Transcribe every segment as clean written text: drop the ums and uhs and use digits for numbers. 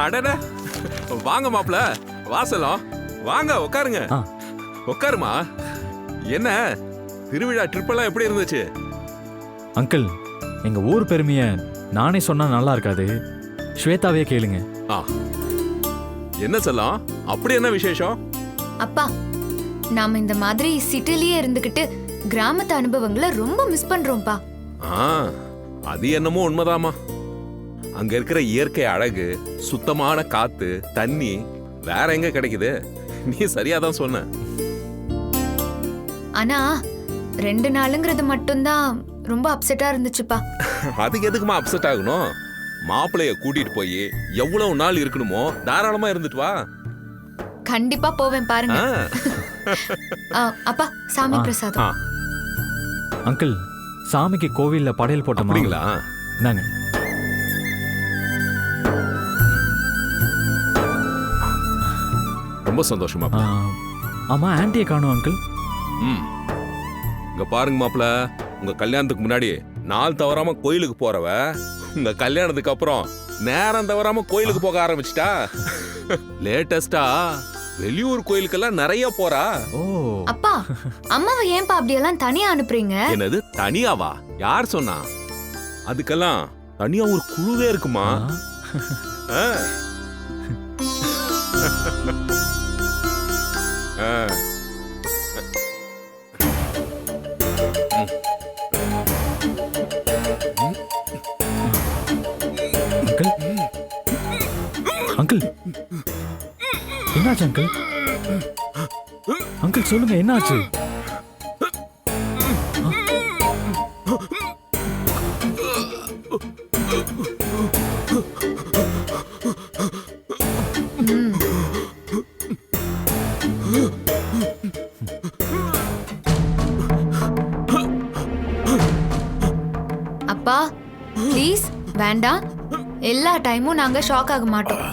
அடட, வாங்க மாப்ள, வாசலம் வாங்க உட்காருங்க. உட்காருமா. என்ன திருவிழா ட்ரிப் எல்லாம் எப்படி இருந்துச்சு? அங்கிள், எங்க ஊர் பெருமைய நானே சொன்னா நல்லா இருக்காது. ஸ்வேதாவே கேளுங்க. என்ன சொல்லலாம், அப்படி என்ன விசேஷம்? அப்பா, நாம இந்த மாதிரி சிட்டிலேயே இருந்துகிட்டு கிராமத்து அனுபவங்களை ரொம்ப மிஸ் பண்றோம்ப்பா. அது என்னமோ உண்மைதாமா. அங்க இருக்கிற இயற்கை அழகு, சுத்தமான காத்து, தண்ணி வேற எங்க கிடைக்குது? நீ சரியாதான் சொன்ன. ஆனா 2 நாளுங்கிறது மட்டும்தான் ரொம்ப அப்செட்டா இருந்துச்சுப்பா. அதுக்கு எதுக்குமா அப்செட் ஆகணும்? மாப்பிளைய கூட்டிட்டு போய் எவ்வளவு நாள் இருக்கணுமோ தாராளமா இருந்துட்டு வா. கண்டிப்பா போவேன் பாருங்க. அப்பா, சாமி பிரசாதம். அங்கிள், சாமிக்கு கோவில்ல படையல் போட்டோம்ங்களா? நாங்க ரொம்ப சந்தோஷமா. ஆமா, ஆன்ட்டியை காணோம் அங்கிள். இங்க பாருங்க மாப்ள, உங்க கல்யாணத்துக்கு முன்னாடி நாள் தவறாம கோயிலுக்கு போறவ உங்க கல்யாணத்துக்கு அப்புறம் நேரம் தவறாம கோயிலுக்கு போக ஆரம்பிச்சிட்டா. லேட்டஸ்டா வெளியூர் கோயிலுக்கெல்லாம் நிறைய போறா. அப்பா, அம்மாவை ஏன்பா அப்படியெல்லாம் தனியா அனுப்புறீங்க? என்னது தனியாவா? யார் சொன்னா? அதுக்கெல்லாம் தனியா ஒரு குழுவே இருக்குமா. அங்கிள், என்னாச்சு அங்கிள்? அங்கிள் சொல்லுங்க, என்னாச்சு? அப்பா, ப்ளீஸ் வேண்டாம். எல்லா டைமும் நாங்க ஷாக் ஆக மாட்டோம்.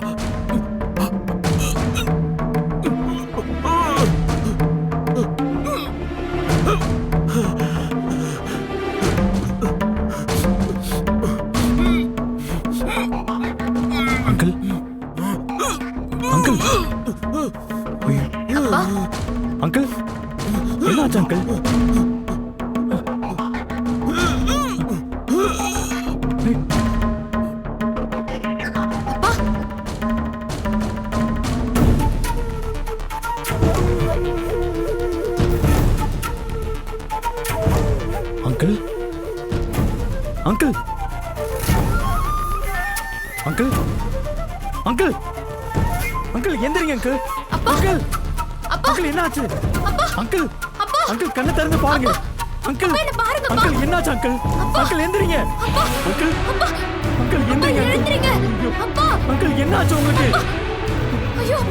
அங்கிள், அங்கிள், அப்பா, அங்கிள், என்னாச்சு uncle? Uncle, uncle, uncle, uncle, uncle, எந்திரிங்க அங்கிள். அங்கிள், அங்கிள், என்னாச்சு? அங்கிள், அங்கிள், கண்ணை திறந்து பாருங்க. அங்கிள், அங்கிள், என்னாச்சு அங்கிள்? அங்கிள், எந்திரிங்க. அங்கிள், அங்கிள், எந்திரிங்க. அங்கிள், என்னாச்சு உங்களுக்கு?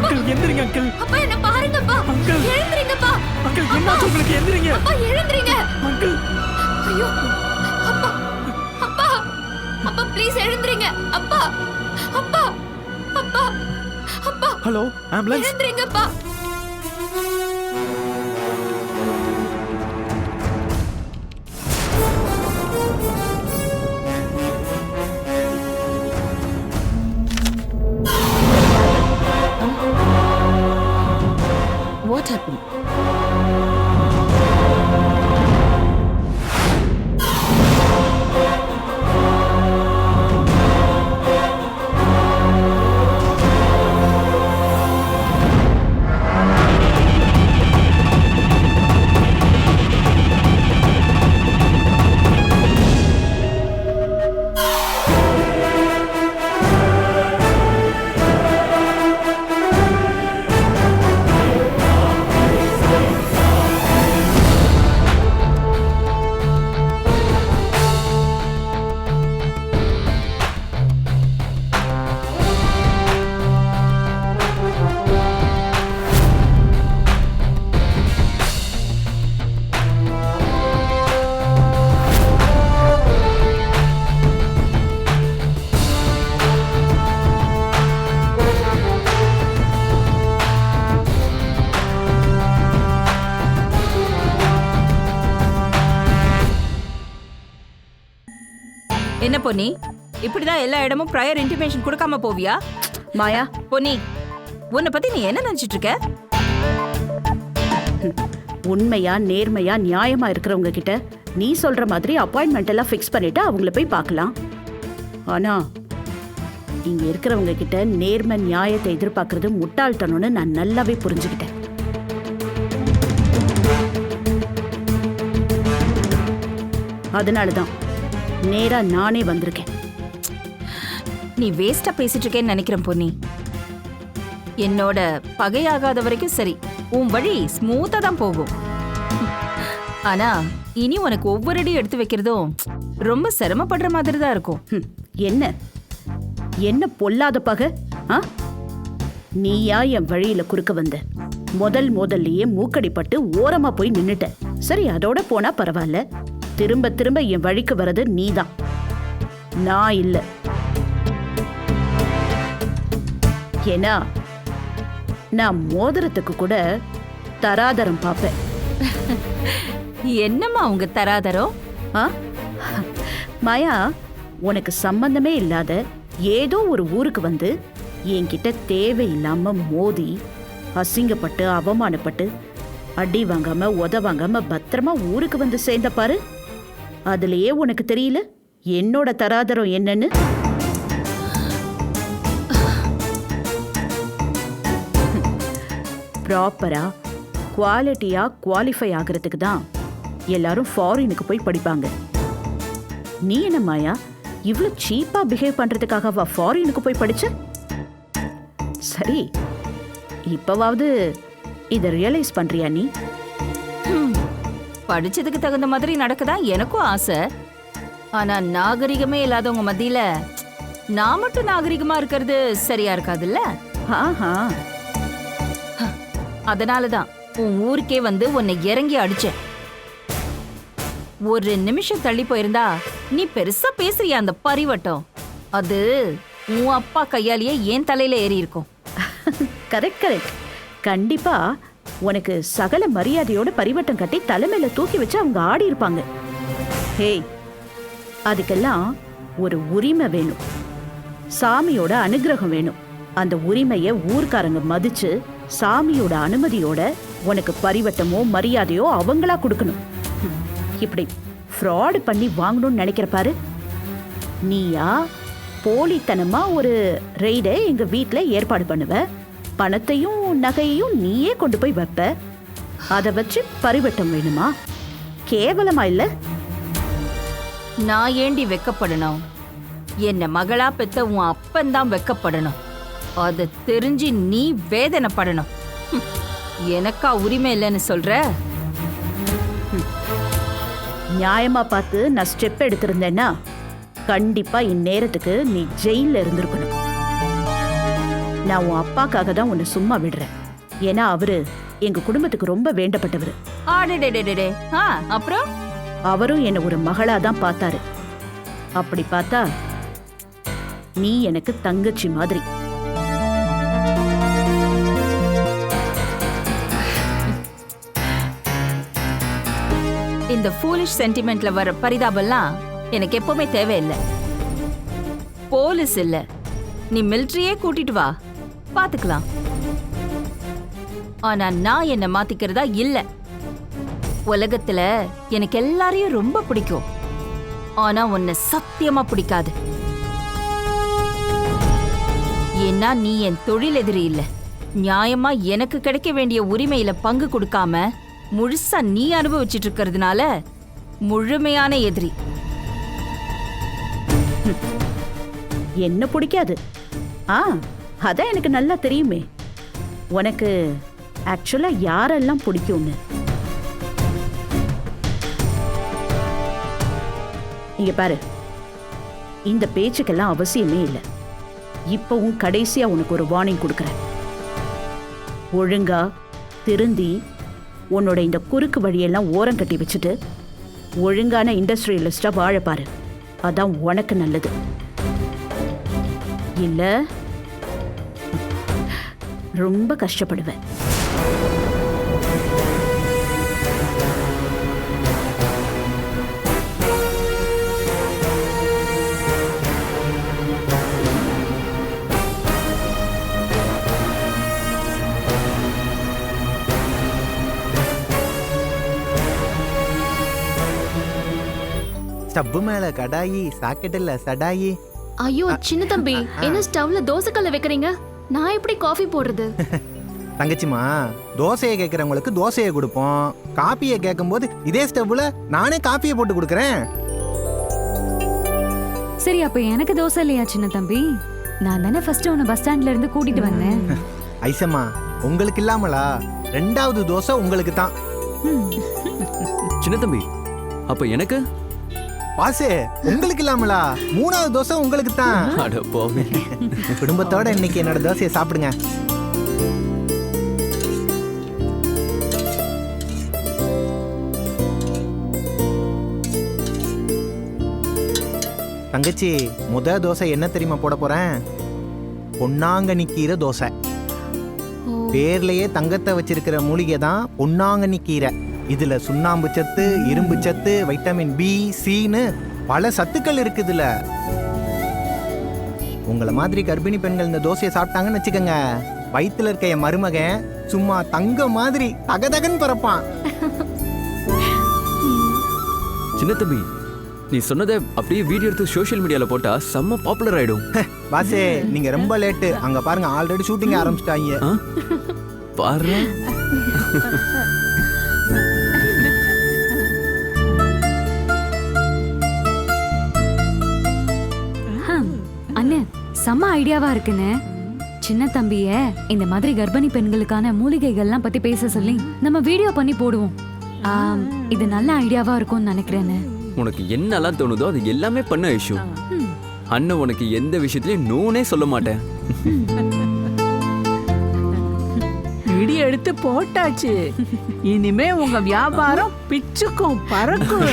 அங்கிள், எந்திரிங்க அங்கிள். என்ன பாருங்கப்பா. அங்கிள், எழுந்திரிங்கப்பா. அங்கிள், என்னாச்சு உங்களுக்கு? எந்திரிங்க. எழுந்திரிங்க. அங்கிள், ஐயோ, அப்பா, அப்பா, அப்பா, ப்ளீஸ் எழுந்திரிங்க. அப்பா, அப்பா, அப்பா, அப்பா, ஹலோ, ஆம்புலன்ஸ். எழுந்திரிங்கப்பா. What happened? என்ன பொன்னி, இப்படிதான் எல்லா இடமும் ப்ரையர் இன்டிமேஷன் கொடுக்காம போவியா? மாயா, பொன்னி, உன்னை பத்தி நீ என்ன நினைச்சிட்டு இருக்க? உண்மையா நேர்மையா நியாயமா இருக்கிறவங்க கிட்ட நீ சொல்ற மாதிரி அப்பாயின்மெண்ட் எல்லாம் ஃபிக்ஸ் பண்ணிட்டு அவங்கள போய் பார்க்கலாம். ஆனா இங்க இருக்கிறவங்க கிட்ட நேர்மை நியாயத்தை எதிர்பார்க்கறது முட்டாள்தனம்னு நான் நல்லாவே புரிஞ்சுக்கிட்டேன். அதனாலதான் நேரா நானே வந்திருக்கேன். நீ வேஸ்டா பேசிட்டு இருக்கேன்னு நினைக்கிறேன் பொன்னி. என்னோட பகையாகாத வரைக்கும் சரி, உன் வழி ஸ்மூத்தா தான் போகும். ஆனா இனி உனக்கு ஒவ்வொரு அடி எடுத்து வைக்கிறதும் ரொம்ப சிரமப்படுற மாதிரி தான் இருக்கும். என்ன என்ன பொல்லாத பகை? நீயா என் வழியில குறுக்க வந்த? முதல்லயே மூக்கடிப்பட்டு ஓரமா போய் நின்னுட்ட. சரி, அதோட போனா பரவாயில்ல. திரும்ப திரும்ப என் வழிக்கு வர்றது நீதான், நான் இல்ல. ஏன்னா நான் மோதிரத்துக்கு கூட தராதரம் பார்ப்பேன். என்னம்மா உங்க தராதரம்? மாயா, உனக்கு சம்பந்தமே இல்லாத ஏதோ ஒரு ஊருக்கு வந்து என்கிட்ட தேவையில்லாம மோதி அசிங்கப்பட்டு அவமானப்பட்டு அடி வாங்காம உத வாங்காம பத்திரமா ஊருக்கு வந்து சேர்ந்த பாரு. அதுலயே உனக்கு தெரியல என்னோட தராதரம் என்னன்னு? ப்ராப்பரா குவாலிட்டியா குவாலிஃபை ஆகிறதுக்கு தான் எல்லாரும் ஃபாரினுக்கு போய் படிப்பாங்க. நீ என்ன மாயா, இவ்வளவு சீப்பா பிஹேவ் பண்றதுக்காகவா ஃபாரினுக்கு போய் படிச்ச? சரி, இப்பவாவது இத ரியலைஸ் பண்றியா நீ? படிச்சதுக்கு தகுந்த மாதிரி நடக்கதான் எனக்கும் ஆசை. ஆனா நாகரிகமே இல்லாதவங்க மத்தியில நான் மட்டும் நாகரிகமா இருக்கிறது சரியா இருக்காதுல்ல? ஆஹா, அதனாலதான் உன் ஊருக்கே வந்து உன்னை இறங்கி அடிச்சேன். ஒரு நிமிஷம் தள்ளி போயிருந்தா நீ பெருசா பேசுறியா அந்த பரிவட்டம், அது உன் அப்பா கையாலேயே என் தலையில ஏறி இருக்கும். Correct correct. கண்டிப்பா உனக்கு சகல மரியாதையோட பரிவட்டம் கட்டி தலைமையில தூக்கி வச்சு அவங்க ஆடி இருப்பாங்க. ஹே, அதுக்கெல்லாம் ஒரு உரிமை வேணும், சாமியோட அனுகிரகம் வேணும். அந்த உரிமைய ஊர்க்காரங்க மதிச்சு சாமியோட அனுமதியோட உனக்கு பரிவட்டமோ மரியாதையோ அவங்களா கொடுக்கணும். இப்படி ஃப்ராடு பண்ணி வாங்கணும்னு நினைக்கிற பாரு. நீயா போலித்தனமா ஒரு ரெய்டை எங்க வீட்டுல ஏற்பாடு பண்ணுவ, பணத்தையும் நகையையும் நீயே கொண்டு போய் வைப்ப. அதை வச்சு பரிவட்டம் வேணுமா? கேவலமா இல்ல? நான் ஏண்டி வெக்கப்படணும்? என்ன மகளா பெத்த உன் அப்பந்தான் வெக்கப்படணும். அதை தெரிஞ்சு நீ வேதனைப்படணும். எனக்கா உரிமை இல்லைன்னு சொல்ற? நியாயமா பார்த்து நான் ஸ்டெப் எடுத்திருந்தேன்னா கண்டிப்பா இந்நேரத்துக்கு நீ ஜெயில இருந்திருக்கணும். நான் உன் அப்பாக்காக தான் உன்னை சும்மா விடுறேன். ஏன்னா அவரு எங்க குடும்பத்துக்கு ரொம்ப வேண்டப்பட்டவர். அப்புறம் அவரும் என்ன ஒரு மகளா தான் பார்த்தாரு. அப்படி பார்த்தா நீ எனக்கு தங்கச்சி மாதிரி. இந்த ஃபூலிஷ் சென்டிமெண்ட்ல வர பரிதாபம்லாம் எனக்கு எப்பவுமே தேவையில்லை. போலீஸ் இல்ல, நீ மிலிட்டரியே கூட்டிட்டு வா, பாத்துக்கலாம். ஆனா நான் என்ன மாத்திக்கிறதா இல்ல. உலகத்துல எனக்கு எல்லாரையும் ரொம்ப பிடிக்கும், ஆனா உன்னை சத்தியமா பிடிக்காது. ஏன்னா நீ என் தொழில் எதிரி இல்ல. நியாயமா எனக்கு கிடைக்க வேண்டிய உரிமையில பங்கு கொடுக்காம முழுசா நீ அனுபவிச்சுட்டு இருக்கிறதுனால முழுமையான எதிரி. என்ன பிடிக்காது? அதான் எனக்கு நல்லா தெரியுமே உனக்கு ஆக்சுவலா யாரெல்லாம் பிடிக்கும்னு. இங்க பாரு, இந்த பேச்சுக்கெல்லாம் அவசியமே இல்லை. இப்பவும் கடைசியா உனக்கு ஒரு வார்னிங் கொடுக்கறேன். ஒழுங்கா திருந்தி உன்னோட இந்த குறுக்கு வழியெல்லாம் ஓரம் கட்டி வச்சுட்டு ஒழுங்கான இண்டஸ்ட்ரியலிஸ்டா வாழ பாரு. அதான் உனக்கு நல்லது. இல்ல ரொம்ப கஷ்டப்படுவேன். ஸ்டவ்வு மேல கடாயி சாக்கெட்டில் சடாயி. ஐயோ சின்ன தம்பி, என்ன ஸ்டவ்ல தோசைக்கல்ல வைக்கிறீங்க? நான் எப்படி காஃபி போடுறது? தங்கச்சிமா, தோசையை கேட்குறவங்களுக்கு தோசையை கொடுப்போம், காப்பியை கேட்கும்போது இதே ஸ்டவ்ல நானே காப்பியை போட்டு கொடுக்குறேன். சரி, அப்ப எனக்கு தோசை இல்லையா சின்ன தம்பி? நான் தானே ஃபர்ஸ்ட் உன்னை பஸ் ஸ்டாண்ட்ல இருந்து கூட்டிட்டு வந்தேன். ஐசம்மா, உங்களுக்கு இல்லாமலா? 2வது தோசை உங்களுக்கு தான். சின்ன தம்பி, அப்ப எனக்கு? பாசே, உங்களுக்கு இல்லாமலா? 3வது தோசை உங்களுக்கு தான். அட போவே. குடும்பத்தோட இன்னைக்கு என்னோட தோசையை சாப்பிடுங்க. தங்கச்சி, தோசை என்ன தெரியுமா போட போறேன்? பொன்னாங்கண்ணி கீரை தோசை. பேர்லயே தங்கத்தை வச்சிருக்கிற மூலிகை தான் பொன்னாங்கண்ணி கீரை. இதுல சுண்ணாம்பு சத்து, இரும்பு சத்து, வைட்டமின் பி, சின்னு பல சத்துக்கள் இருக்குதுல. உங்களை மாதிரி கர்ப்பிணி பெண்கள் இந்த தோசையை சாப்பிட்டாங்கன்னு வச்சுக்கோங்க, வயிற்றுல இருக்க என் மருமகன் சும்மா தங்க மாதிரி தகதகன்னு பறப்பான். சின்ன தம்பி, நீ சொன்னதை அப்படியே வீடியோ எடுத்து சோஷியல் மீடியால போட்டா செம்ம பாப்புலர் ஆயிடும். பாசே, நீங்க ரொம்ப லேட்டு. அங்க பாருங்க, ஆல்ரெடி ஷூட்டிங் ஆரம்பிச்சிட்டாங்க. பாரு. அண்ணே, செம்ம ஐடியாவா இருக்குன்னு. சின்ன தம்பிய இந்த மாதிரி கர்ப்பிணி பெண்களுக்கான மூலிகைகள்லாம் பத்தி பேச சொல்லி நம்ம வீடியோ பண்ணி போடுவோம். இது நல்ல ஐடியாவா இருக்கும்னு நினைக்கிறேன்னு. உனக்கு என்னெல்லாம் தோணுதோ அது எல்லாமே பண்ண ஐஷு. அண்ணன் உனக்கு எந்த விஷயத்திலயும் நோனே சொல்ல மாட்டேன். வீடியோ எடுத்து போட்டாச்சு. இனிமே உங்க வியாபாரம் பிச்சுக்கும் பறக்கும்.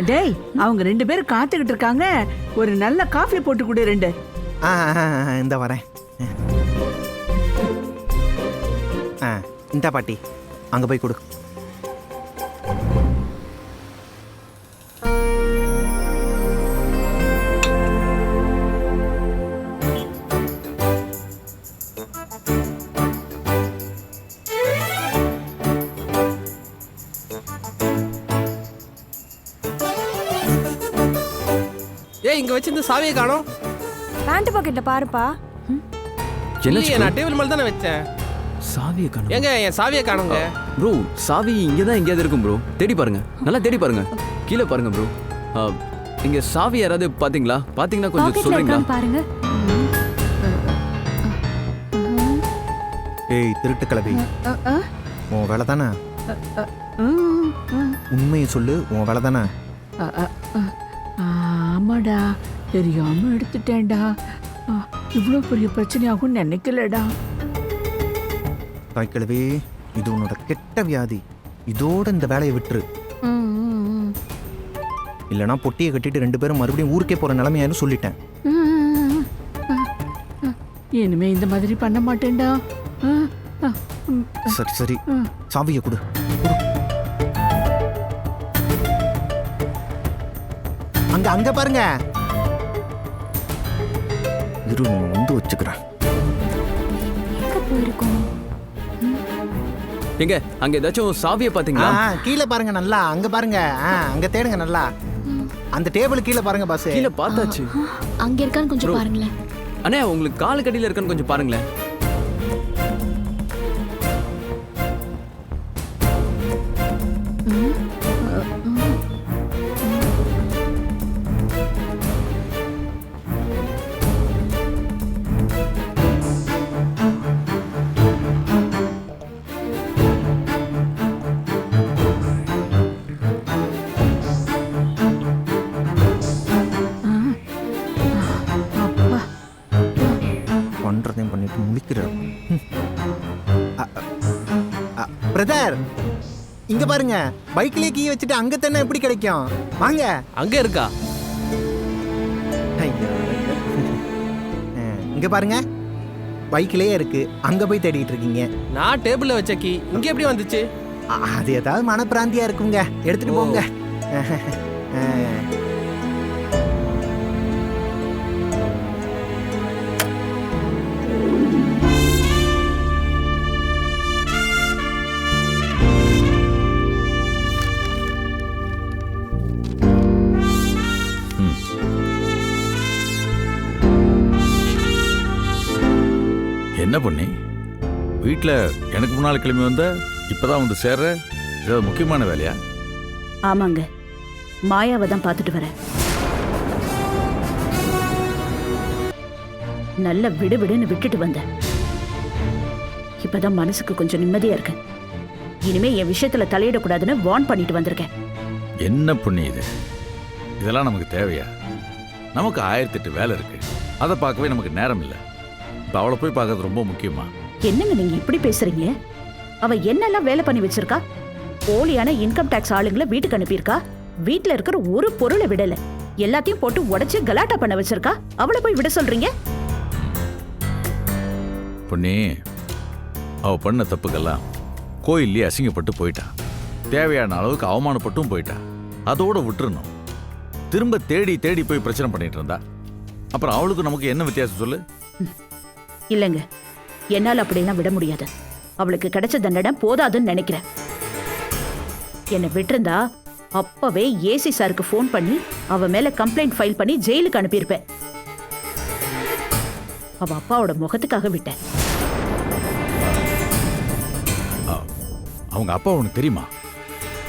டேய், அவங்க 2 பேரும் காத்துக்கிட்டு இருக்காங்க. ஒரு நல்ல காஃபி போட்டு கொடு 2. இந்த வரேன். இந்த பாட்டி, அங்க போய் கொடு. இங்க வச்சிருந்த சாவியை காணோம். பேண்ட் பாக்கெட்ல பாருப்பா. இல்லையே, நான் டேபிள் மேல தானே வச்சேன். சாவியை காணோம். எங்க என் சாவியை காணோங்க? ப்ரோ, சாவி இங்க தான் எங்கேயாவது இருக்கும் ப்ரோ. தேடி பாருங்க, நல்லா தேடி பாருங்க. கீழே பாருங்க ப்ரோ. இங்க சாவி யாராவது பாத்தீங்களா? பாத்தீங்கன்னா கொஞ்சம் சொல்றீங்களா? பாருங்க. ஏய் திருட்டு கிளவி, உன் வேலை தானே? உண்மையை சொல்லு, உன் வேலை தானே? ஆமாடா, தெரியாம எடுத்துட்டேன்டா. இவ்வளோ பெரிய பிரச்சனையாகும் நினைக்கலடா. தாய் கிழவி, இது உன்னோட கெட்ட வியாதி. இதோட இந்த வேலையை விட்டுரு. இல்லைனா பொட்டியை கட்டிட்டு 2 பேரும் மறுபடியும் ஊருக்கே போற நிலைமையானு சொல்லிட்டேன். இனிமே இந்த மாதிரி பண்ண மாட்டேன்டா. சரி சரி, சாவியை கொடு. அங்க அங்க பாருங்க. இரு, வந்து வச்சுக்கிறேன். எங்க அங்க ஏதாச்சும் சாவியை பாத்தீங்களா? கீழே பாருங்க, நல்லா அங்க பாருங்க. அங்க தேடுங்க நல்லா. அந்த டேபிள் கீழே பாருங்க பாஸ். கீழே பார்த்தாச்சு. அங்க இருக்கான்னு கொஞ்சம் பாருங்களேன். அண்ணே, உங்களுக்கு காலு கடியில இருக்கான்னு கொஞ்சம் பாருங்களேன். பண்ணிட்டு முடிக்கிறோம். பிரதர், இங்க பாருங்க, பைக்லயே கீ வச்சுட்டு அங்க தானே எப்படி கிடைக்கும்? வாங்க. அங்க இருக்கா? இங்க பாருங்க, பைக்லயே இருக்கு. அங்க போய் தேடிட்டு இருக்கீங்க. நான் டேபிள்ல வச்ச கீ இங்க எப்படி வந்துச்சு? அது ஏதாவது மனப்பிராந்தியா இருக்குங்க, எடுத்துட்டு போங்க. என்ன பண்ணி வீட்டில் எனக்கு முன்னால் கிளம்பி வந்த இப்பதான் வந்து சேர்ற ஏதாவது முக்கியமான வேலையா? ஆமாங்க, மாயாவை தான் பார்த்துட்டு வரேன். நல்ல விடுவிடுன்னு விட்டுட்டு வந்தேன். இப்பதான் மனசுக்கு கொஞ்சம் நிம்மதியா இருக்கு. இனிமே என் விஷயத்துல தலையிடக்கூடாதுன்னு வார்ன் பண்ணிட்டு வந்திருக்கேன். என்ன பண்ணி இது? இதெல்லாம் நமக்கு தேவையா? நமக்கு 1008 வேலை இருக்கு. அதை பார்க்கவே நமக்கு நேரம் இல்லை. இப்போ அவளை போய் பார்க்கறது ரொம்ப முக்கியமா? என்னங்க நீங்க இப்படி பேசுறீங்க? அவ என்னெல்லாம் வேலை பண்ணி வச்சிருக்கா? போலியான இன்கம் டாக்ஸ் ஆளுங்களை வீட்டுக்கு அனுப்பியிருக்கா. வீட்டுல இருக்கிற ஒரு பொருளை விடல, எல்லாத்தையும் போட்டு உடைச்சு கலாட்டா பண்ண வச்சிருக்கா. அவளை போய் விட சொல்றீங்க? பொண்ணி, அவ பண்ண தப்புக்கெல்லாம் கோயிலே அசிங்கப்பட்டு போயிட்டா. தேவையான அளவுக்கு அவமானப்பட்டும் போயிட்டா. அதோட விட்டுறணும். திரும்ப தேடி தேடி போய் பிரச்சனை பண்ணிட்டு இருந்தா அப்புறம் அவளுக்கு நமக்கு என்ன வித்தியாசம் சொல்லு? இல்லைங்க, என்னால அப்படியெல்லாம் விட முடியாது. அவளுக்கு கிடைச்ச தண்டனை போதாதுன்னு நினைக்கிறேன். என்னை விட்டிருந்தா அப்பவே ஏசி சாருக்கு ஃபோன் பண்ணி அவ மேல கம்ப்ளைண்ட் ஃபைல் பண்ணி ஜெயிலுக்கு அனுப்பியிருப்பேன். அவ அப்பாவோட முகத்துக்காக விட்டேன். அவங்க அப்பா உனக்கு தெரியுமா?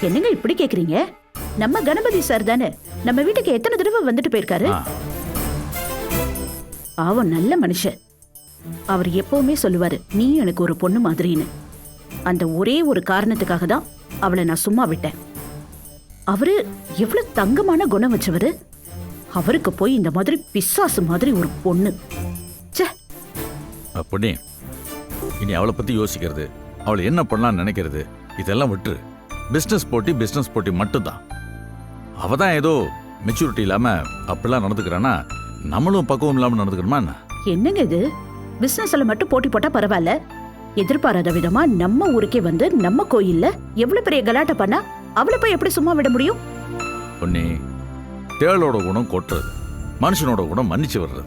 என்னங்க இப்படி கேக்குறீங்க? நம்ம கணபதி சார் தானே நம்ம வீட்டுக்கு எத்தனை தடவை வந்துட்டு போயிருக்காரு. அவன் நல்ல மனுஷன். அவர் எப்பவுமே சொல்லுவாரு, நீ எனக்கு ஒரு பொண்ணு மாதிரின்னு. அந்த ஒரே ஒரு காரணத்துக்காக தான் அவளை நான் சும்மா விட்டேன். அவரு எவ்வளவு தங்கமான குணம் வச்சவரு. அவருக்கு போய் இந்த மாதிரி பிசாசு மாதிரி ஒரு பொண்ணு. பொண்ணே, இனி அவளை பத்தி யோசிக்கிறது, அவளை என்ன பண்ணலாம்னு நினைக்கிறது, இதெல்லாம் விட்டுரு. பிசினஸ் போட்டி மட்டும்தான். அவ தான் ஏதோ மெச்சூரிட்டி இல்லாம அப்படிலாம் நடந்துக்கிறானா, நம்மளும் பக்குவம் இல்லாம நடந்துக்கணுமா என்ன? என்னங்க இது? பிசினஸ்ல மட்டும் போட்டி போட்டா பரவாயில்ல, எதிர்பாராத விதமா நம்ம ஊருக்கே வந்து நம்ம கோயில்ல எவ்வளவு பெரிய கலாட்டை பண்ணா அவளை போய் எப்படி சும்மா விட முடியும்? பொன்னி, தேளோட குணம் கொட்டுறது, மனுஷனோட குணம் மன்னிச்சு வர்றது.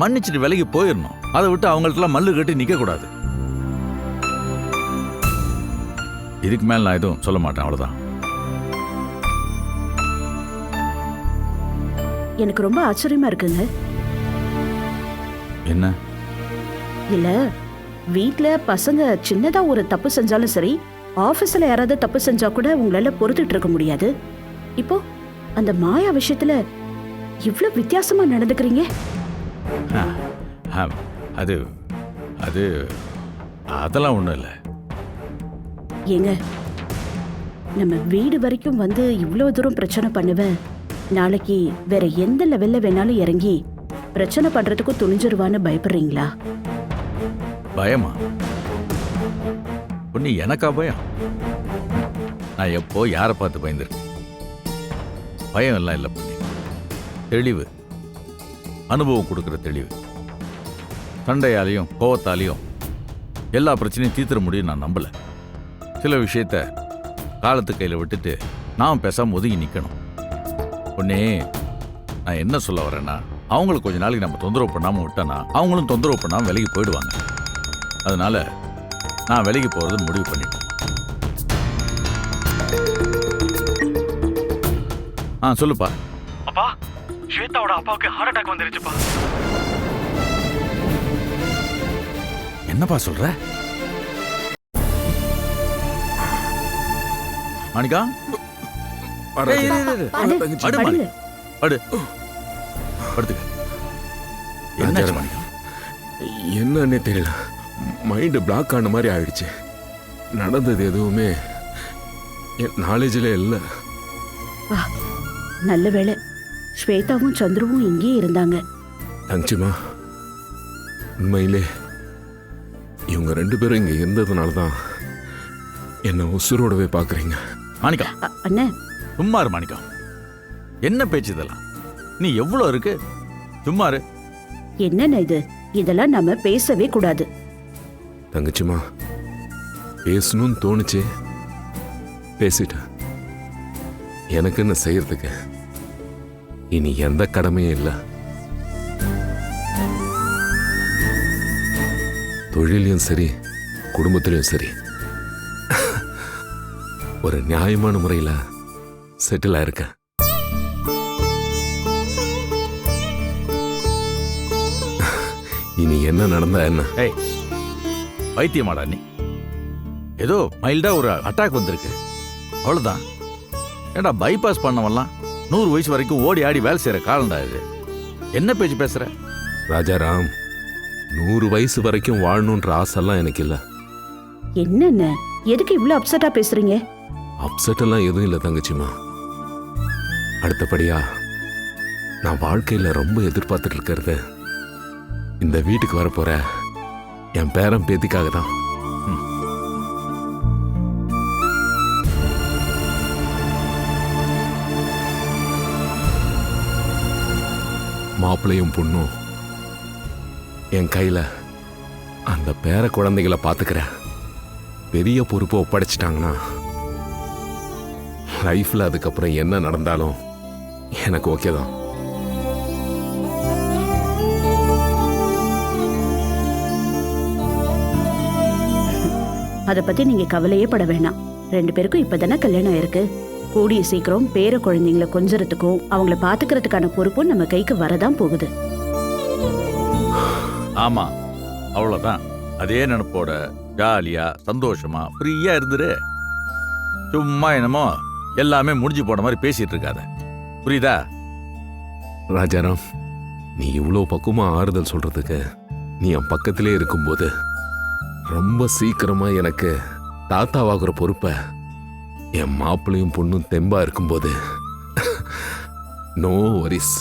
மன்னிச்சுட்டு விலகி போயிடணும். அதை விட்டு அவங்கள்ட்டலாம் மல்லு கட்டி நிக்க கூடாது. இதுக்கு மேல நான் எதுவும் சொல்ல மாட்டேன், அவ்வளவுதான். எனக்கு ரொம்ப ஆச்சரியமா இருக்குங்க. என்ன? இல்ல, வீட்ல பசங்க சின்னதா ஒரு தப்பு செஞ்சாலும் சரி, ஆபீஸ்ல யாராவது தப்பு செஞ்சா கூட உங்களால பொறுத்துட்டு இருக்க முடியாது. இப்போ அந்த மாயா விஷயத்துல இவ்வளவு வித்தியாசமா நடந்துக்கிறீங்க. அது அது அதெல்லாம் ஒண்ணும் இல்லை. ஏங்க, நம்ம வீடு வரைக்கும் வந்து இவ்வளவு தூரம் பிரச்சனை பண்ணுவேன், நாளைக்கு வேற எந்த லெவல்ல வேணாலும் இறங்கி பிரச்சனை பண்றதுக்கும் துணிஞ்சிருவான்னு பயப்படுறீங்களா? பயமா? பொண்ணு, எனக்கா பயம்? நான் எப்போ யாரை பார்த்து பயந்துருக்கேன்? பயம் எல்லாம் இல்லை பொண்ணு. தெளிவு, அனுபவம் கொடுக்குற தெளிவு. சண்டையாலையும் கோவத்தாலையும் எல்லா பிரச்சனையும் தீர்த்துற முடியும் நான் நம்பல. சில விஷயத்த காலத்து கையில் விட்டுட்டு நான் பேசாம ஒதுங்கி நிற்கணும். பொண்ணே, நான் என்ன சொல்ல வரேன்னா, அவங்களுக்கு கொஞ்ச நாளைக்கு நம்ம தொந்தரவு பண்ணாமல் விட்டோன்னா அவங்களும் தொந்தரவு பண்ணாமல் விலகி போயிடுவாங்க. அதனால நான் விலகி போகிறது முடிவு பண்ணிட்டேன். சொல்லுப்பா. அப்பா, ஸ்வேதாவோட அப்பாவுக்கு ஹார்ட் அட்டாக் வந்துருச்சுப்பா. என்னப்பா சொல்ற? மாணிக்கா, என்னன்னே தெரியல, மைண்ட் பிளாக் ஆன மாதிரி ஆயிடுச்சு. நடந்தது எதுவுமே என் நாலேஜில் இல்லை. நல்ல வேளை ஸ்வேதாவும் சந்துருவும் இங்கே இருந்தாங்க. தங்கச்சிமா, உண்மையிலே இவங்க 2 பேரும் இங்க இருந்ததுனால தான் என்ன உசுரோடவே பாக்குறீங்க. மாணிக்கா, அண்ணே சும்மா இரு மாணிக்கா. என்ன பேச்சு இதெல்லாம்? நீ எவ்வளவு இருக்கு? சும்மா இரு. என்னண்ணே இது? இதெல்லாம் நாம பேசவே கூடாது. தங்கச்சிமா, பேசணும்னு தோணுச்சு, பேசிட்டேன். எனக்கு என்ன செய்யறதுக்கு இனி எந்த கடமையும் இல்லை. தொழிலையும் சரி, குடும்பத்திலையும் சரி, ஒரு நியாயமான முறையில் செட்டில் ஆயிருக்கேன். இனி என்ன நடந்தா என்ன? வைத்தியமாடா நீ? ஏதோ மைல்டா ஒரு அட்டாக் வந்திருக்கு, அவ்வளவுதான். ஏடா பைபாஸ் பண்ணவெல்லாம் 100 வயசு வரைக்கும் ஓடி ஆடி வேலை செய்யற காலம்டா இது. என்ன பேச்சு பேசுற? ராஜாராம், 100 வயசு வரைக்கும் வாழணுன்ற ஆசைலாம் எனக்கு இல்லை. என்னென்ன எதுக்கு இவ்வளவு அப்செட்டா பேசுறீங்க? அப்செட் எல்லாம் எதுவும் இல்லை தங்கச்சிமா. அடுத்தபடியா நான் வாழ்க்கையில ரொம்ப எதிர்பார்த்துட்டு இருக்கிறது இந்த வீட்டுக்கு வரப்போற என் பேரன் பேத்திக்காக தான். மாப்பிள்ளையும் பொண்ணும் என் கையில அந்த பேர குழந்தைகளை பார்த்துக்கிற பெரிய பொறுப்பை ஒப்படைச்சிட்டாங்கன்னா லைஃப்ல அதுக்கப்புறம் என்ன நடந்தாலும் எனக்கு ஓகே தான். அதை பத்தி நீங்க கவலையே பட வேணாம். 2 பேருக்கும் இப்பதானே கல்யாணம் ஆயிருக்கு. கூடிய சீக்கிரம் பேர குழந்தைங்களை கொஞ்சறதுக்கும் அவங்கள பாத்துக்கிறதுக்கான பொறுப்பும் நம்ம கைக்கு வரதான் போகுது. ஆமா, அவ்வளவுதான். அதே நினைப்போட ஜாலியா சந்தோஷமா ஃப்ரீயா இருந்துரு. சும்மா என்னமோ எல்லாமே முடிஞ்சு போன மாதிரி பேசிட்டு இருக்காத, புரியுதா? ராஜாராம், நீ இவ்வளோ பக்குவமா ஆறுதல் சொல்றதுக்கு நீ என் பக்கத்திலே இருக்கும்போது ரொம்ப சீக்கிரமா எனக்கு தாத்தாவாகிற பொறுப்பை என் மாப்பிள்ளையும் பொண்ணும் தெம்பா இருக்கும்போது நோ வரிஸ்.